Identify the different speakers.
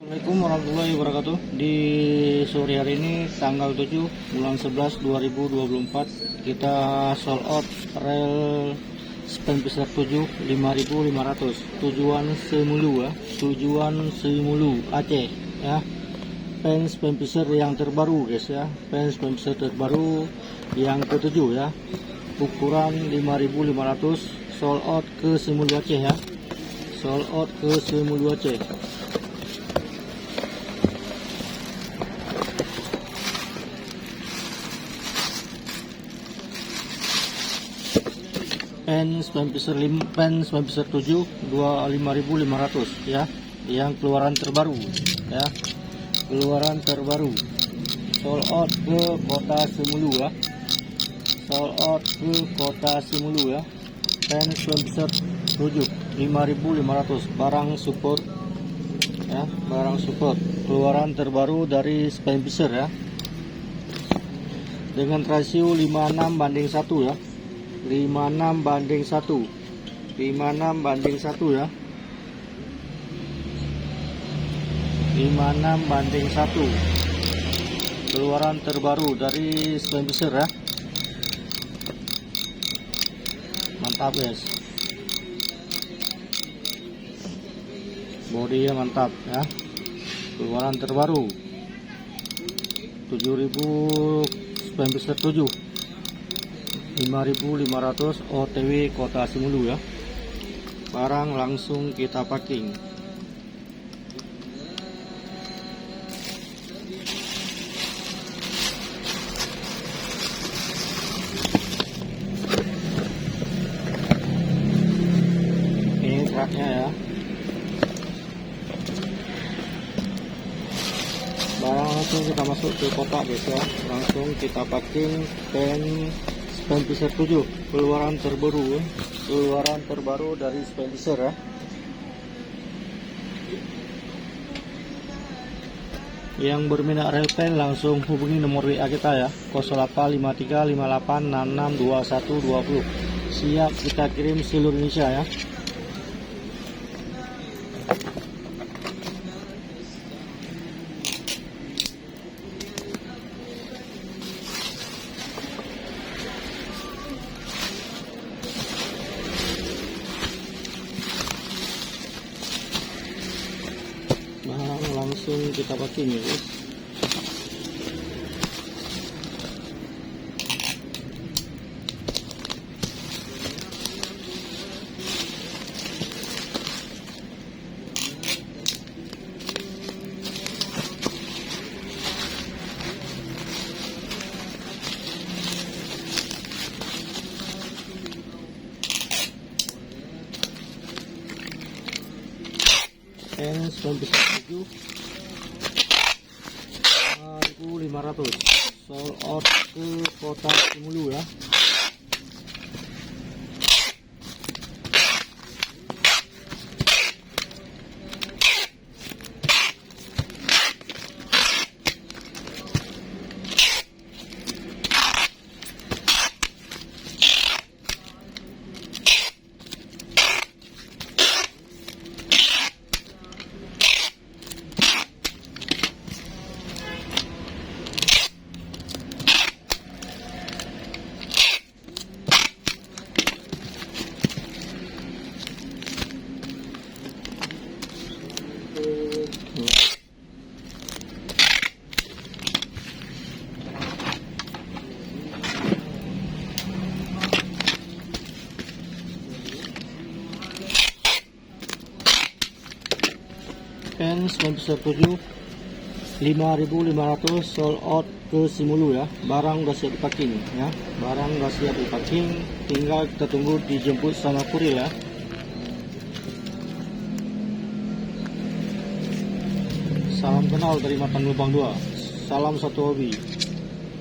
Speaker 1: Assalamualaikum warahmatullahi wabarakatuh. Di sore hari ini tanggal 7 bulan 11 2024 kita sold out rel span besar 7 5.500 tujuan Semulu ya, tujuan Semulu Aceh ya. Span besar yang terbaru guys ya, span besar terbaru yang ke-7 ya, ukuran 5.500, sold out ke Semulu Aceh ya, sold out ke Semulu Aceh. Span besar 7 25.500 ya, yang keluaran terbaru ya, keluaran terbaru, sold out ke kota Semulu ya, sold out ke kota Semulu ya. Span besar 7 5.500, barang support ya, barang support, keluaran terbaru dari span besar ya, dengan rasio 56:1 ya, 56:1, 56:1 ya, 56:1, keluaran terbaru dari span besar ya. Mantap guys, bodinya mantap ya, keluaran terbaru 7.000, span besar 7 5.500 OTW kota Semulu ya. Barang langsung kita packing. Ini truknya ya. Barang langsung kita masuk ke kotak guys ya, langsung kita packing. Span besar 7, keluaran terbaru, keluaran terbaru dari span besar ya. Yang berminat rel pen langsung hubungi nomor WA kita ya, 085358662120. Siap kita kirim seluruh Indonesia ya. Langsung kita packing ya guys. Span besar 7 5.500, sold out ke kota Semulu ya. Span besar 7 5.500, sold out ke Semulu ya. Barang udah siap dipacking ya, barang udah siap dipacking, tinggal kita tunggu dijemput sama kurir ya. Salam kenal dari Matang Lubang 2, salam satu hobi.